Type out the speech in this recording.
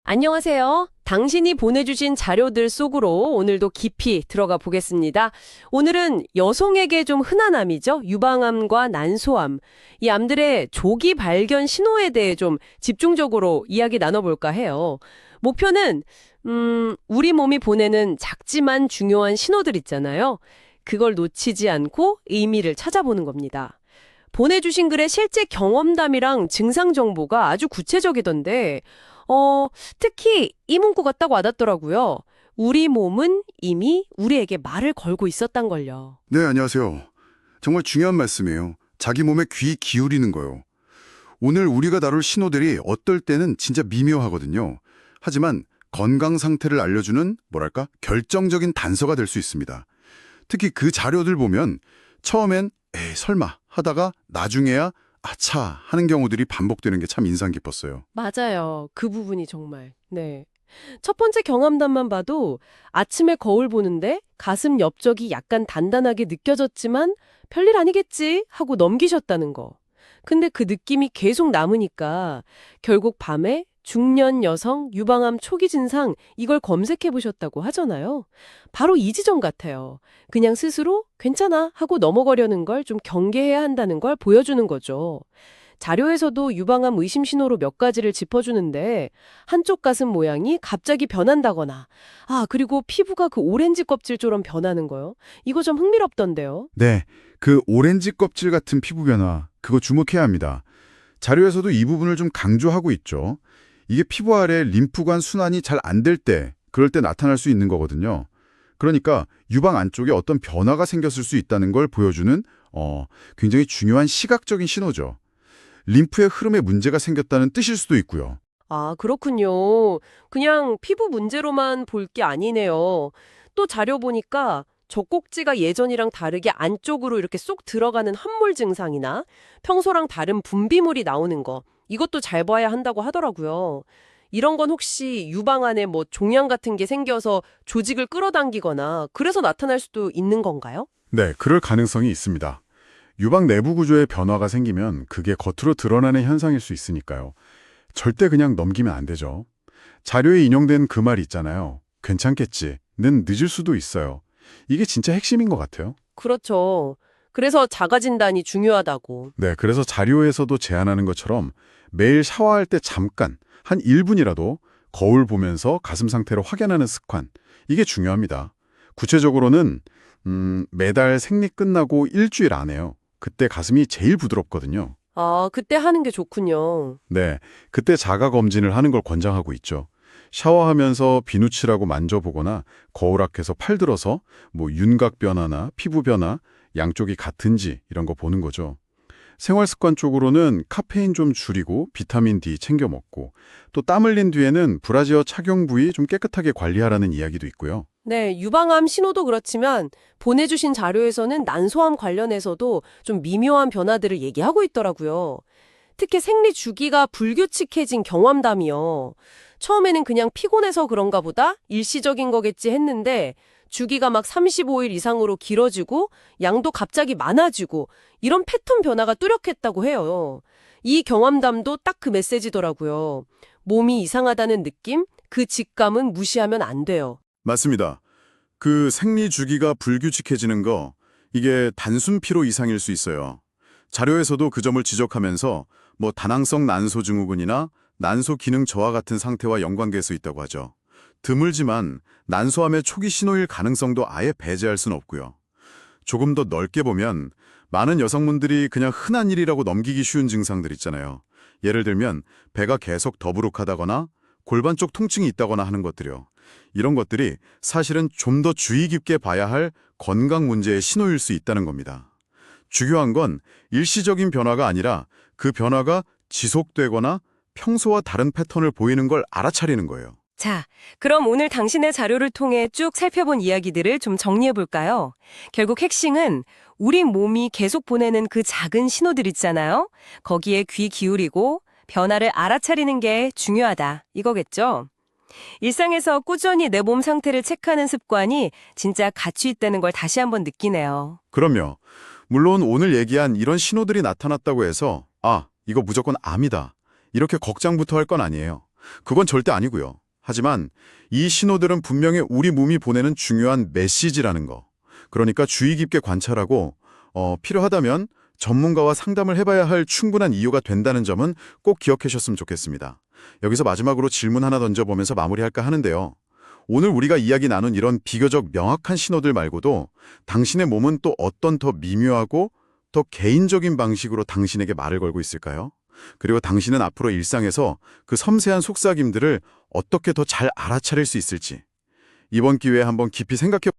안녕하세요. 당신이 보내주신 자료들 속으로 오늘도 깊이 들어가 보겠습니다. 오늘은 여성에게 좀 흔한 암이죠. 유방암과 난소암. 이 암들의 조기 발견 신호에 대해 좀 집중적으로 이야기 나눠볼까 해요. 목표는, 우리 몸이 보내는 작지만 중요한 신호들 있잖아요. 그걸 놓치지 않고 의미를 찾아보는 겁니다. 보내주신 글의 실제 경험담이랑 증상 정보가 아주 구체적이던데, 특히 이 문구가 딱 와닿더라고요. 우리 몸은 이미 우리에게 말을 걸고 있었단걸요. 네, 안녕하세요. 정말 중요한 말씀이에요. 자기 몸에 귀 기울이는 거요. 오늘 우리가 다룰 신호들이 어떨 때는 진짜 미묘하거든요. 하지만 건강 상태를 알려주는 뭐랄까 결정적인 단서가 될 수 있습니다. 특히 그 자료들 보면 처음엔 에이 설마 하다가 나중에야 아차 하는 경우들이 반복되는 게 참 인상 깊었어요. 맞아요. 그 부분이 정말. 네. 첫 번째 경험담만 봐도 아침에 거울 보는데 가슴 옆쪽이 약간 단단하게 느껴졌지만 별일 아니겠지 하고 넘기셨다는 거. 근데 그 느낌이 계속 남으니까 결국 밤에 중년 여성 유방암 초기 증상 이걸 검색해 보셨다고 하잖아요. 바로 이 지점 같아요. 그냥 스스로 괜찮아 하고 넘어가려는 걸 좀 경계해야 한다는 걸 보여주는 거죠. 자료에서도 유방암 의심 신호로 몇 가지를 짚어주는데 한쪽 가슴 모양이 갑자기 변한다거나 그리고 피부가 그 오렌지 껍질처럼 변하는 거요. 이거 좀 흥미롭던데요. 네, 그 오렌지 껍질 같은 피부 변화, 그거 주목해야 합니다. 자료에서도 이 부분을 좀 강조하고 있죠. 이게 피부 아래 림프관 순환이 잘 안 될 때, 그럴 때 나타날 수 있는 거거든요. 그러니까 유방 안쪽에 어떤 변화가 생겼을 수 있다는 걸 보여주는 굉장히 중요한 시각적인 신호죠. 림프의 흐름에 문제가 생겼다는 뜻일 수도 있고요. 그렇군요. 그냥 피부 문제로만 볼 게 아니네요. 또 자료 보니까 젖꼭지가 예전이랑 다르게 안쪽으로 이렇게 쏙 들어가는 함몰 증상이나 평소랑 다른 분비물이 나오는 거, 이것도 잘 봐야 한다고 하더라고요. 이런 건 혹시 유방 안에 뭐 종양 같은 게 생겨서 조직을 끌어당기거나 그래서 나타날 수도 있는 건가요? 네, 그럴 가능성이 있습니다. 유방 내부 구조에 변화가 생기면 그게 겉으로 드러나는 현상일 수 있으니까요. 절대 그냥 넘기면 안 되죠. 자료에 인용된 그 말 있잖아요. 괜찮겠지는 늦을 수도 있어요. 이게 진짜 핵심인 것 같아요. 그렇죠. 그래서 자가 진단이 중요하다고. 네, 그래서 자료에서도 제안하는 것처럼 매일 샤워할 때 잠깐, 한 1분이라도 거울 보면서 가슴 상태를 확인하는 습관. 이게 중요합니다. 구체적으로는 매달 생리 끝나고 일주일 안에요. 그때 가슴이 제일 부드럽거든요. 그때 하는 게 좋군요. 네, 그때 자가 검진을 하는 걸 권장하고 있죠. 샤워하면서 비누칠하고 만져보거나 거울 앞에서 팔 들어서 뭐 윤곽 변화나 피부 변화, 양쪽이 같은지 이런 거 보는 거죠. 생활 습관 쪽으로는 카페인 좀 줄이고 비타민 D 챙겨 먹고 또 땀 흘린 뒤에는 브라지어 착용 부위 좀 깨끗하게 관리하라는 이야기도 있고요. 네, 유방암 신호도 그렇지만 보내주신 자료에서는 난소암 관련해서도 좀 미묘한 변화들을 얘기하고 있더라고요. 특히 생리 주기가 불규칙해진 경험담이요. 처음에는 그냥 피곤해서 그런가 보다 일시적인 거겠지 했는데 주기가 막 35일 이상으로 길어지고 양도 갑자기 많아지고 이런 패턴 변화가 뚜렷했다고 해요. 이 경험담도 딱 그 메시지더라고요. 몸이 이상하다는 느낌, 그 직감은 무시하면 안 돼요. 맞습니다. 그 생리 주기가 불규칙해지는 거, 이게 단순 피로 이상일 수 있어요. 자료에서도 그 점을 지적하면서 뭐 다낭성 난소 증후군이나 난소 기능 저하 같은 상태와 연관될 수 있다고 하죠. 드물지만 난소암의 초기 신호일 가능성도 아예 배제할 수는 없고요. 조금 더 넓게 보면 많은 여성분들이 그냥 흔한 일이라고 넘기기 쉬운 증상들 있잖아요. 예를 들면 배가 계속 더부룩하다거나 골반 쪽 통증이 있다거나 하는 것들이요. 이런 것들이 사실은 좀 더 주의 깊게 봐야 할 건강 문제의 신호일 수 있다는 겁니다. 중요한 건 일시적인 변화가 아니라 그 변화가 지속되거나 평소와 다른 패턴을 보이는 걸 알아차리는 거예요. 자, 그럼 오늘 당신의 자료를 통해 쭉 살펴본 이야기들을 좀 정리해 볼까요? 결국 핵심은 우리 몸이 계속 보내는 그 작은 신호들 있잖아요. 거기에 귀 기울이고 변화를 알아차리는 게 중요하다. 이거겠죠? 일상에서 꾸준히 내 몸 상태를 체크하는 습관이 진짜 가치 있다는 걸 다시 한번 느끼네요. 그럼요. 물론 오늘 얘기한 이런 신호들이 나타났다고 해서 이거 무조건 암이다. 이렇게 걱정부터 할 건 아니에요. 그건 절대 아니고요. 하지만 이 신호들은 분명히 우리 몸이 보내는 중요한 메시지라는 거. 그러니까 주의 깊게 관찰하고 필요하다면 전문가와 상담을 해봐야 할 충분한 이유가 된다는 점은 꼭 기억하셨으면 좋겠습니다. 여기서 마지막으로 질문 하나 던져보면서 마무리할까 하는데요. 오늘 우리가 이야기 나눈 이런 비교적 명확한 신호들 말고도 당신의 몸은 또 어떤 더 미묘하고 더 개인적인 방식으로 당신에게 말을 걸고 있을까요? 그리고 당신은 앞으로 일상에서 그 섬세한 속삭임들을 어떻게 더 잘 알아차릴 수 있을지 이번 기회에 한번 깊이 생각해